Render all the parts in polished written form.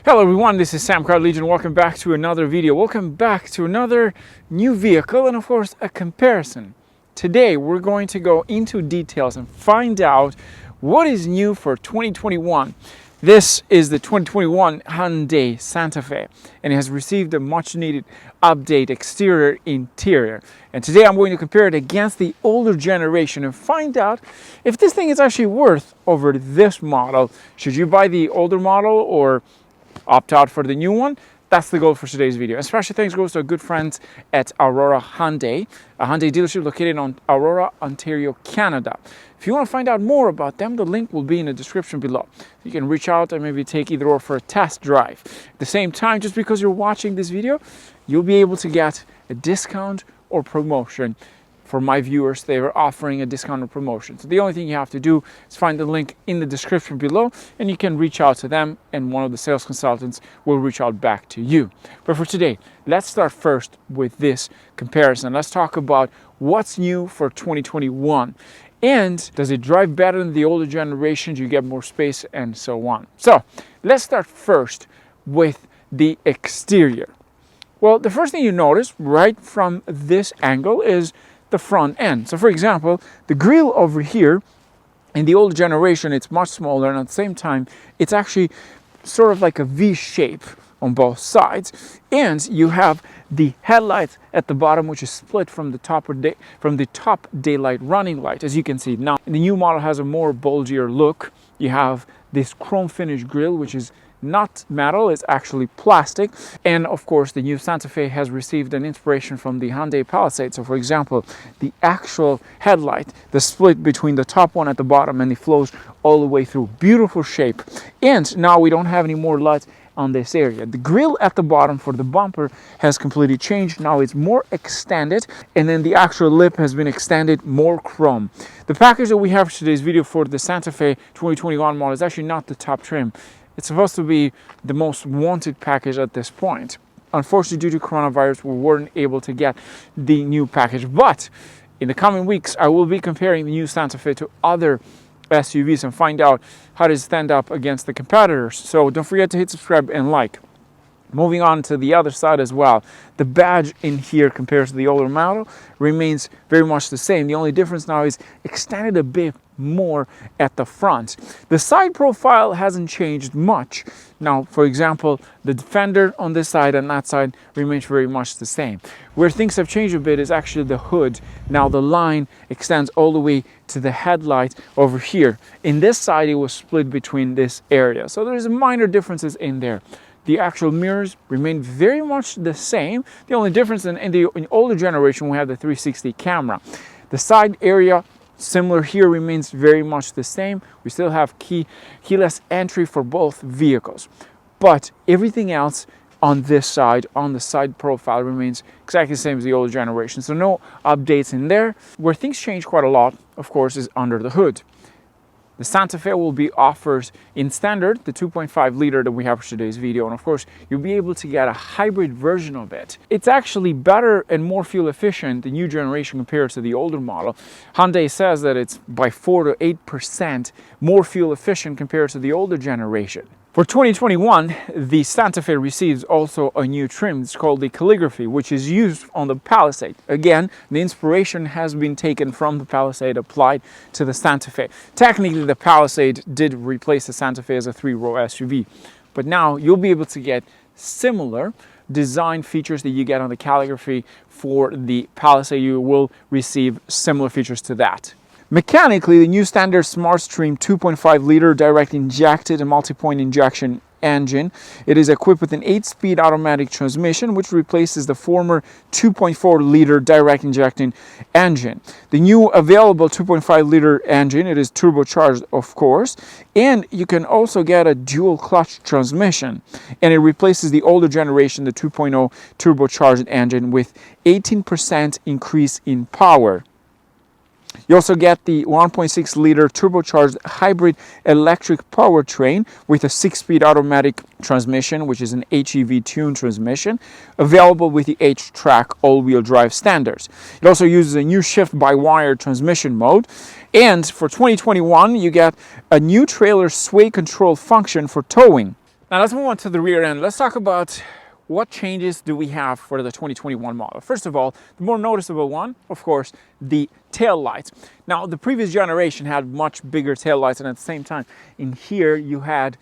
Hello everyone, this is Sam Car Legion. Welcome back to another video. Welcome back to another new vehicle and of course a comparison. Today we're going to go into details and find out what is new for 2021. This is the 2021 Hyundai Santa Fe and it has received a much needed update exterior interior. And today I'm going to compare it against the older generation and find out if this thing is actually worth over this model. Should you buy the older model or opt out for the new one? That's the goal for today's video. And special thanks goes to our good friends at Aurora Hyundai, a Hyundai dealership located on Aurora, Ontario, Canada. If you want to find out more about them, the link will be in the description below. You can reach out and maybe take either or for a test drive. At the same time, just because you're watching this video, you'll be able to get a discount or promotion. For my viewers, they are offering a discount or promotion. So the only thing you have to do is find the link in the description below and you can reach out to them and one of the sales consultants will reach out back to you. But for today, let's start first with this comparison. Let's talk about what's new for 2021. And does it drive better than the older generations? You get more space and so on. So let's start first with the exterior. Well, the first thing you notice right from this angle is the front end. So for example, the grille over here in the older generation, it's much smaller, and at the same time it's actually sort of like a V shape on both sides, and you have the headlights at the bottom, which is split from the top daylight running light, as you can see. Now the new model has a more bulgier look. You have this chrome finish grille, which is not metal, it's actually plastic. And of course the new Santa Fe has received an inspiration from the Hyundai Palisade. So for example, the actual headlight, the split between the top one at the bottom and it flows all the way through, beautiful shape. And now we don't have any more lights on this area. The grille at the bottom for the bumper has completely changed. Now it's more extended, and then the actual lip has been extended, more chrome. The package that we have for today's video for the Santa Fe 2021 model is actually not the top trim. It's supposed to be the most wanted package at this point. Unfortunately, due to coronavirus, we weren't able to get the new package. But in the coming weeks, I will be comparing the new Santa Fe to other SUVs and find out how to stand up against the competitors. So don't forget to hit subscribe and like. Moving on to the other side as well, the badge in here compared to the older model remains very much the same. The only difference now is extended a bit more at the front. The side profile hasn't changed much. Now, for example, the fender on this side and that side remains very much the same. Where things have changed a bit is actually the hood. Now the line extends all the way to the headlight over here. In this side, it was split between this area. So there's minor differences in there. The actual mirrors remain very much the same. The only difference in the older generation, we have the 360 camera. The side area, similar here, remains very much the same. We still have keyless entry for both vehicles. But everything else on this side, on the side profile, remains exactly the same as the older generation. So no updates in there. Where things change quite a lot, of course, is under the hood. The Santa Fe will be offered in standard, the 2.5 liter that we have for today's video. And of course, you'll be able to get a hybrid version of it. It's actually better and more fuel efficient, the new generation compared to the older model. Hyundai says that it's by 4 to 8% more fuel efficient compared to the older generation. For 2021, the Santa Fe receives also a new trim. It's called the Calligraphy, which is used on the Palisade. Again, the inspiration has been taken from the Palisade, applied to the Santa Fe. Technically, the Palisade did replace the Santa Fe as a 3-row SUV, but now you'll be able to get similar design features that you get on the Calligraphy. For the Palisade, you will receive similar features to that. Mechanically, the new standard SmartStream 2.5 liter direct injected and multi-point injection engine. It is equipped with an 8-speed automatic transmission, which replaces the former 2.4 liter direct injecting engine. The new available 2.5 liter engine, it is turbocharged, of course, and you can also get a dual clutch transmission, and it replaces the older generation, the 2.0 turbocharged engine, with 18% increase in power. You also get the 1.6 liter turbocharged hybrid electric powertrain with a 6-speed automatic transmission, which is an HEV tuned transmission, available with the H-Track all-wheel drive standards. It also uses a new shift-by-wire transmission mode. And for 2021, you get a new trailer sway control function for towing. Now let's move on to the rear end. Let's talk about what changes do we have for the 2021 model. First of all, the more noticeable one, of course, the tail lights. Now, the previous generation had much bigger tail lights, and at the same time, in here you had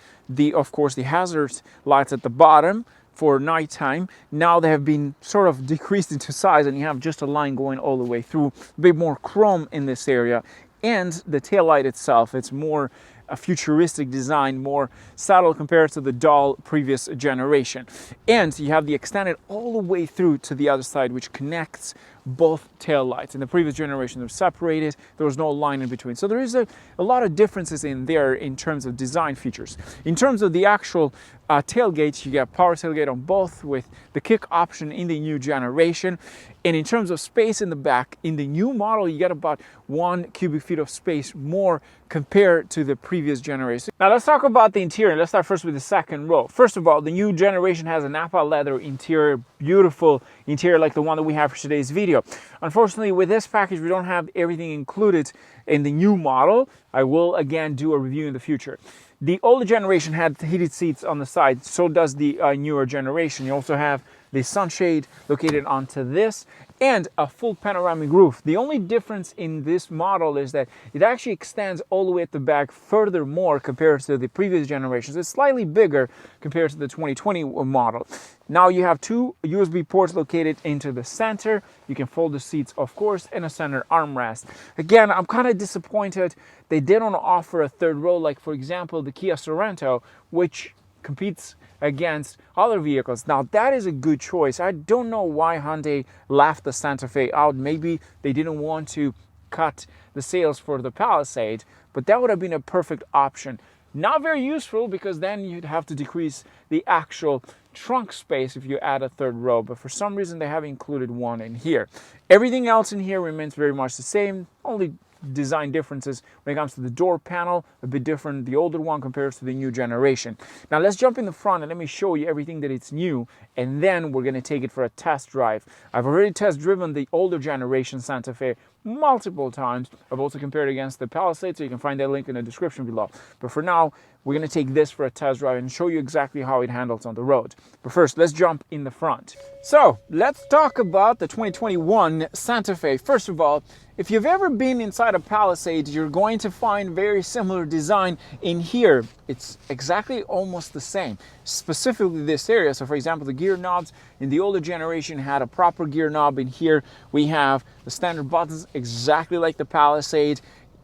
of course, the hazard lights at the bottom for nighttime. Now they have been sort of decreased into size, and you have just a line going all the way through. A bit more chrome in this area, and the tail light itself, it's more a futuristic design, more subtle compared to the dull previous generation. And you have the extended all the way through to the other side, which connects both tail lights. In the previous generation, they're separated. There was no line in between. So there is a lot of differences in there in terms of design features. In terms of the actual tailgates, you get power tailgate on both with the kick option in the new generation. And in terms of space in the back, in the new model, you get about 1 cubic feet of space more compared to the previous generation. Now let's talk about the interior. Let's start first with the second row. First of all, the new generation has a Napa leather interior, beautiful interior like the one that we have for today's video. Unfortunately, with this package, we don't have everything included in the new model. I will again do a review in the future. The older generation had heated seats on the side, so does the newer generation. You also have the sunshade located onto this, and a full panoramic roof. The only difference in this model is that it actually extends all the way at the back furthermore compared to the previous generations. It's slightly bigger compared to the 2020 model. Now you have 2 USB ports located into the center. You can fold the seats, of course, and a center armrest. Again, I'm kind of disappointed they didn't offer a third row, like for example the Kia Sorento, which competes against other vehicles. Now that is a good choice. I don't know why Hyundai left the Santa Fe out. Maybe they didn't want to cut the sales for the Palisade, but that would have been a perfect option. Not very useful, because then you'd have to decrease the actual trunk space if you add a third row, but for some reason they have included one in here. Everything else in here remains very much the same, only design differences when it comes to the door panel, a bit different, the older one compared to the new generation. Now let's jump in the front and let me show you everything that it's new, and then we're going to take it for a test drive. I've already test driven the older generation Santa Fe multiple times. I've also compared against the Palisade, so you can find that link in the description below. But for now, we're going to take this for a test drive and show you exactly how it handles on the road. But first, let's jump in the front. So let's talk about the 2021 Santa Fe. First of all, if you've ever been inside a Palisade, you're going to find very similar design in here. It's exactly almost the same, specifically this area. So for example, the gear knobs in the older generation had a proper gear knob. In here, we have the standard buttons exactly like the Palisade.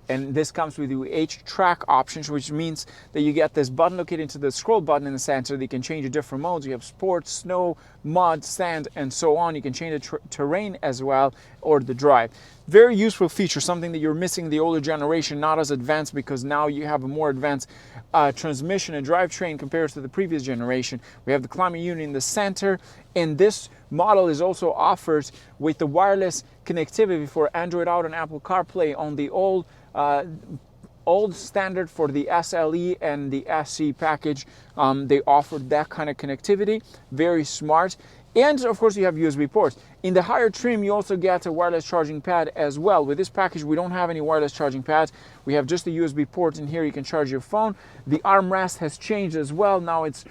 And this comes with the H-Track options, which means that you get this button located into the scroll button in the center that you can change the different modes. You have sports, snow, mud, sand, and so on. You can change the terrain as well, or the drive. Very useful feature, something that you're missing in the older generation, not as advanced, because now you have a more advanced transmission and drivetrain compared to the previous generation. We have the climate unit in the center, and this model is also offered with the wireless connectivity for Android Auto and Apple CarPlay on the old standard. For the SLE and the SC package, they offered that kind of connectivity. Very smart. And of course you have USB ports. In the higher trim, you also get a wireless charging pad as well. With this package, we don't have any wireless charging pads. We have just the USB ports in here. You can charge your phone. The armrest has changed as well. Now it's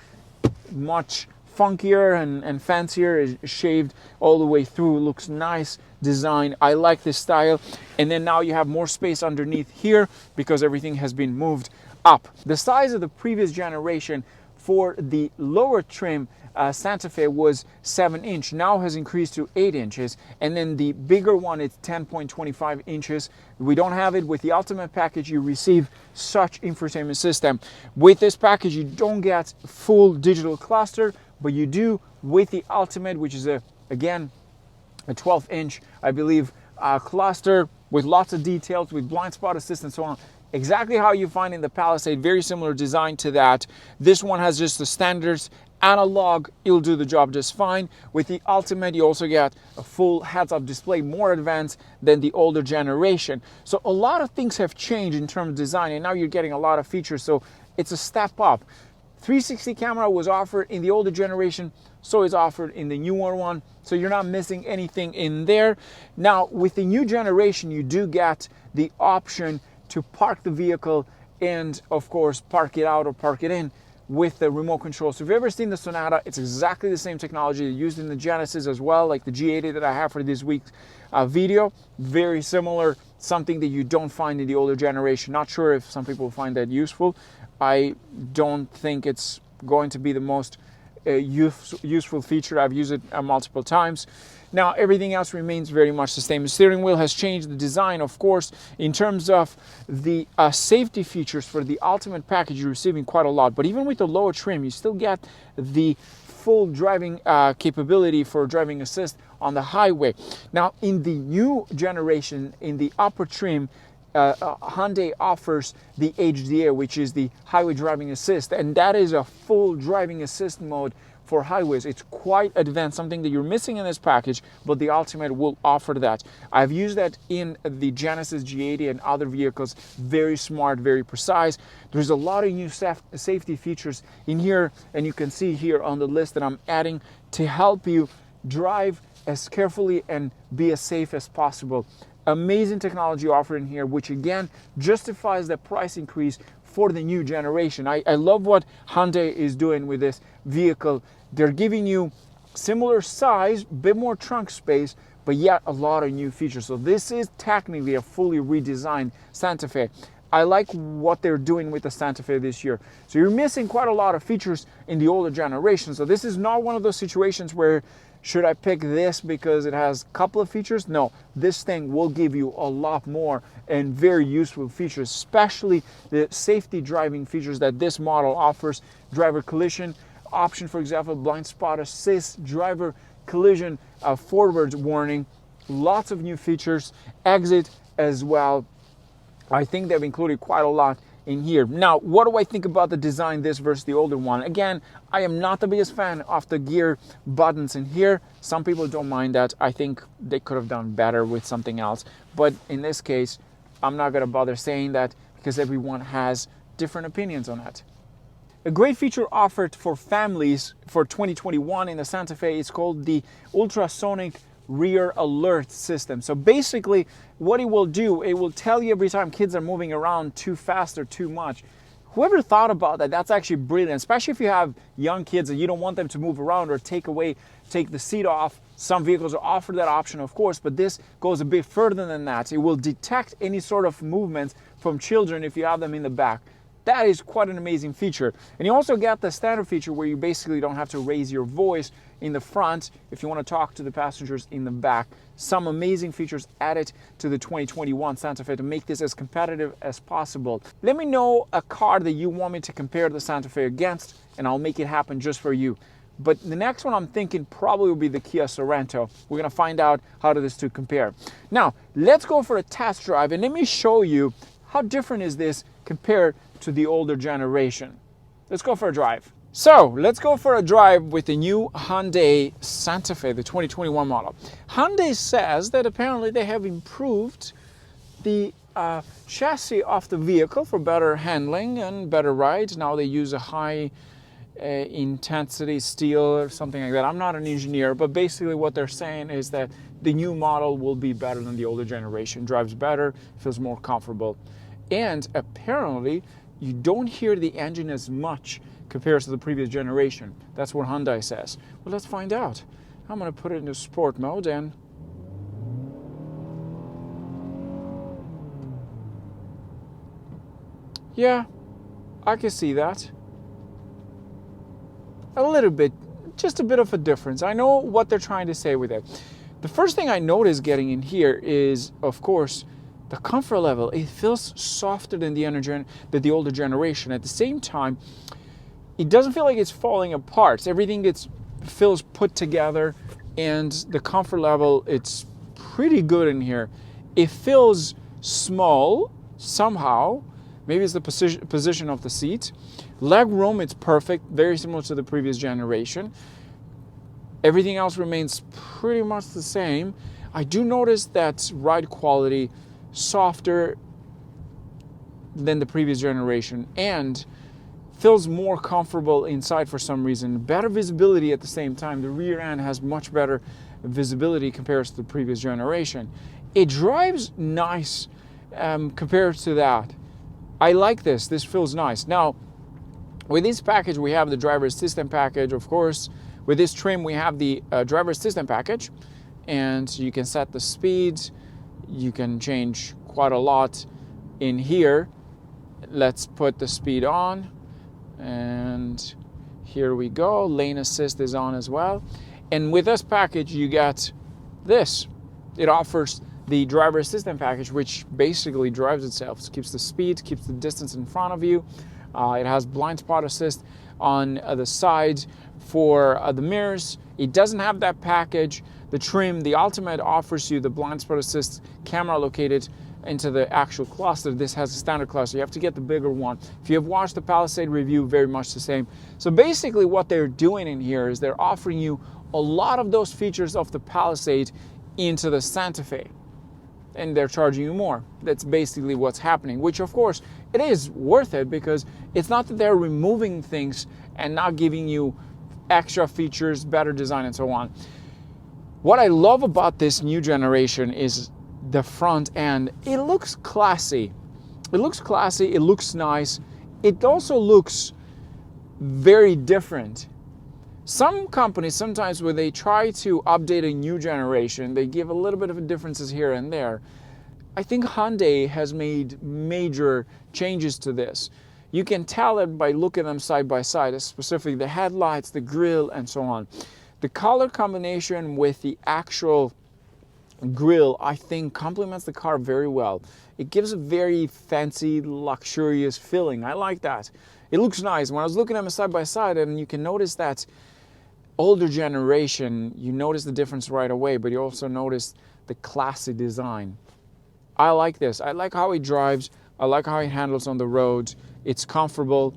much funkier and fancier. It's shaved all the way through. It looks nice design. I like this style. And then now you have more space underneath here because everything has been moved up. The size of the previous generation for the lower trim Santa Fe was 7-inch, now has increased to 8 inches, and then the bigger one is 10.25 inches. We don't have it with the Ultimate package. You receive such infotainment system. With this package, you don't get full digital cluster, but you do with the Ultimate, which is again a 12-inch, I believe, cluster with lots of details, with blind spot assist and so on. Exactly how you find in the Palisade, very similar design to that. This one has just the standards analog, it'll do the job just fine. With the Ultimate, you also get a full heads-up display, more advanced than the older generation. So a lot of things have changed in terms of design, and now you're getting a lot of features, so it's a step up. 360 camera was offered in the older generation, so it's offered in the newer one, so you're not missing anything in there. Now, with the new generation, you do get the option to park the vehicle and, of course, park it out or park it in with the remote control. So if you've ever seen the Sonata, it's exactly the same technology used in the Genesis as well, like the G80 that I have for this week's video. Very similar, something that you don't find in the older generation. Not sure if some people find that useful. I don't think it's going to be the most useful feature. I've used it multiple times. Now everything else remains very much the same. The steering wheel has changed, the design, of course. In terms of the safety features for the Ultimate package, you're receiving quite a lot. But even with the lower trim, you still get the full driving capability for driving assist on the highway. Now in the new generation, in the upper trim, Hyundai offers the HDA, which is the highway driving assist, and that is a full driving assist mode for highways. It's quite advanced, something that you're missing in this package, but the Ultimate will offer that. I've used that in the Genesis G80 and other vehicles. Very smart, very precise. There's a lot of new safety features in here, and you can see here on the list that I'm adding to help you drive as carefully and be as safe as possible. Amazing technology offered in here, which again justifies the price increase for the new generation. I love what Hyundai is doing with this vehicle. They're giving you similar size, bit more trunk space, but yet a lot of new features. So this is technically a fully redesigned Santa Fe. I like what they're doing with the Santa Fe this year. So you're missing quite a lot of features in the older generation. So this is not one of those situations where should I pick this because it has a couple of features? No, this thing will give you a lot more and very useful features, especially the safety driving features that this model offers. Driver collision option, for example, blind spot assist, driver collision forward warning, lots of new features, exit as well. I think they've included quite a lot in here. Now, what do I think about the design this versus the older one? Again, I am not the biggest fan of the gear buttons in here. Some people don't mind that. I think they could have done better with something else. But in this case, I'm not going to bother saying that because everyone has different opinions on that. A great feature offered for families for 2021 in the Santa Fe is called the ultrasonic rear alert system. So basically what it will do, it will tell you every time kids are moving around too fast or too much. Whoever thought about that, that's actually brilliant, especially if you have young kids and you don't want them to move around or take the seat off. Some vehicles offer that option, of course, but this goes a bit further than that. It will detect any sort of movements from children if you have them in the back. That is quite an amazing feature. And you also get the standard feature where you basically don't have to raise your voice in the front if you want to talk to the passengers in the back. Some amazing features added to the 2021 Santa Fe to make this as competitive as possible. Let me know a car that you want me to compare the Santa Fe against, and I'll make it happen just for you. But the next one I'm thinking probably will be the Kia Sorento. We're going to find out how do these two compare. Now, let's go for a test drive, and let me show you how different is this compared to the older generation. Let's go for a drive. So let's go for a drive with the new Hyundai Santa Fe, the 2021 model. Hyundai says that apparently they have improved the chassis of the vehicle for better handling and better rides. Now they use a high intensity steel or something like that. I'm not an engineer, but basically what they're saying is that the new model will be better than the older generation. Drives better, feels more comfortable. And apparently you don't hear the engine as much compared to the previous generation. That's what Hyundai says. Well, let's find out. I'm going to put it into sport mode and yeah, I can see that. A little bit, just a bit of a difference. I know what they're trying to say with it. The first thing I notice getting in here is, of course, the comfort level. It feels softer than the older generation. At the same time, it doesn't feel like it's falling apart. Everything feels put together, and the comfort level, it's pretty good in here. It feels small somehow. Maybe it's the position of the seat. Leg room, it's perfect, very similar to the previous generation. Everything else remains pretty much the same. I do notice that ride quality softer than the previous generation and feels more comfortable inside for some reason. Better visibility at the same time. The rear end has much better visibility compared to the previous generation. It drives nice compared to that. I like this. This feels nice. Now, With this package, we have the driver assistant package, of course. With this trim, we have the driver assistant package, and you can set the speed. You can change quite a lot in here. Let's put the speed on, and here we go. Lane assist is on as well. And with this package, you get this. It offers the driver assistant package, which basically drives itself. It keeps the speed, keeps the distance in front of you. It has blind spot assist on the sides for the mirrors. It doesn't have that package. The trim, the Ultimate, offers you the blind spot assist camera located into the actual cluster. This has a standard cluster. You have to get the bigger one. If you have watched the Palisade review, very much the same. So basically what they're doing in here is they're offering you a lot of those features of the Palisade into the Santa Fe, and they're charging you more. That's basically what's happening, which of course it is worth it, because it's not that they're removing things and not giving you extra features, better design, and so on. What I love about this new generation is the front end. It looks classy. It looks classy, it looks nice. It also looks very different. Some companies, sometimes when they try to update a new generation, they give a little bit of differences here and there. I think Hyundai has made major changes to this. You can tell it by looking at them side by side, specifically the headlights, the grille, and so on. The color combination with the actual grille, I think, complements the car very well. It gives a very fancy, luxurious feeling. I like that. It looks nice. When I was looking at them side by side, and you can notice that older generation, you notice the difference right away, but you also notice the classy design. I like this. I like how it drives. I like how it handles on the road. It's comfortable.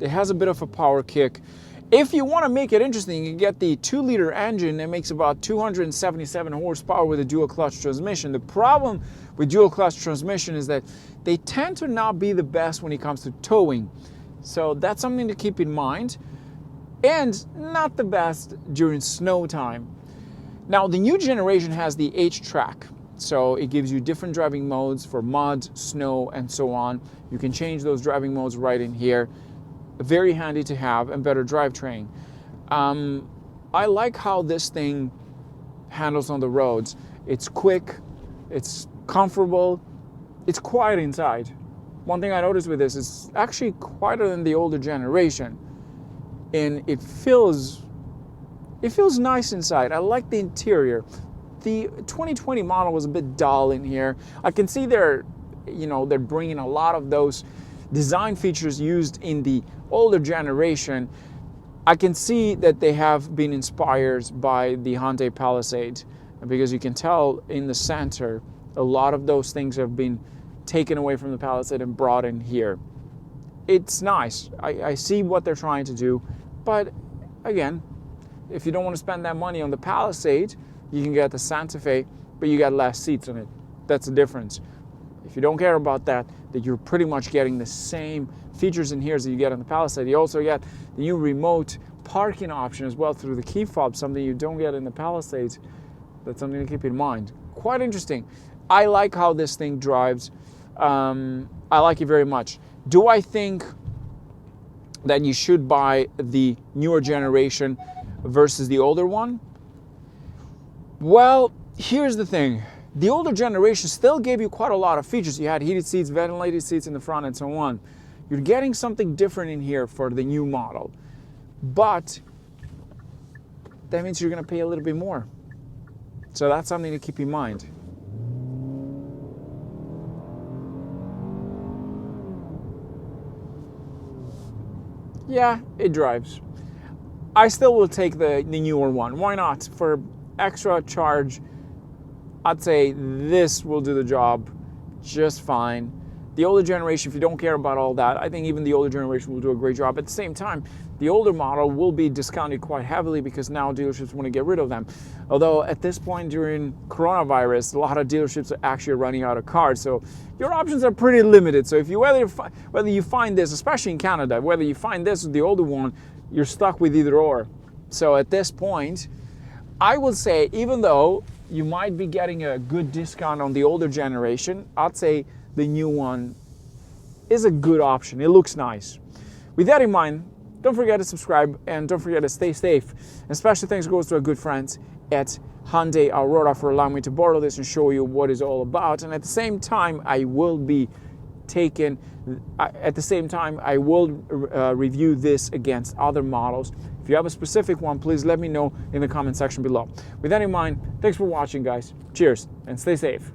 It has a bit of a power kick. If you want to make it interesting, you get the 2-liter engine that makes about 277 horsepower with a dual clutch transmission. The problem with dual clutch transmission is that they tend to not be the best when it comes to towing. So that's something to keep in mind. And not the best during snow time. Now, the new generation has the H-Track, so it gives you different driving modes for mud, snow, and so on. You can change those driving modes right in here. Very handy to have, and better drivetrain. I like how this thing handles on the roads. It's quick, it's comfortable, it's quiet inside. One thing I noticed with this is actually quieter than the older generation. And it feels nice inside. I like the interior. The 2020 model was a bit dull in here. I can see they're bringing a lot of those design features used in the older generation. I can see that they have been inspired by the Hyundai Palisade, because you can tell in the center a lot of those things have been taken away from the Palisade and brought in here. It's nice. I see what they're trying to do, but again, if you don't want to spend that money on the Palisade, you can get the Santa Fe, but you got less seats in it. That's the difference. If you don't care about that, you're pretty much getting the same features in here as you get on the Palisade. You also get the new remote parking option as well through the key fob, something you don't get in the Palisade. That's something to keep in mind. Quite interesting. I like how this thing drives. I like it very much. Do I think that you should buy the newer generation versus the older one? Well, here's the thing. The older generation still gave you quite a lot of features. You had heated seats, ventilated seats in the front, and so on. You're getting something different in here for the new model. But that means you're going to pay a little bit more. So that's something to keep in mind. Yeah, it drives. I still will take the newer one. Why not? For extra charge, I'd say this will do the job just fine. The older generation, if you don't care about all that, I think even the older generation will do a great job. At the same time, the older model will be discounted quite heavily because now dealerships want to get rid of them. Although at this point during coronavirus, a lot of dealerships are actually running out of cars. So your options are pretty limited. So if you whether you find this, especially in Canada, whether you find this or the older one, you're stuck with either or. So at this point, I would say, even though you might be getting a good discount on the older generation, I'd say the new one is a good option. It looks nice. With that in mind, don't forget to subscribe and don't forget to stay safe. And special thanks goes to our good friends at Hyundai Aurora for allowing me to borrow this and show you what it's all about. And at the same time, I will review this against other models. If you have a specific one, please let me know in the comment section below. With that in mind, thanks for watching, guys. Cheers and stay safe.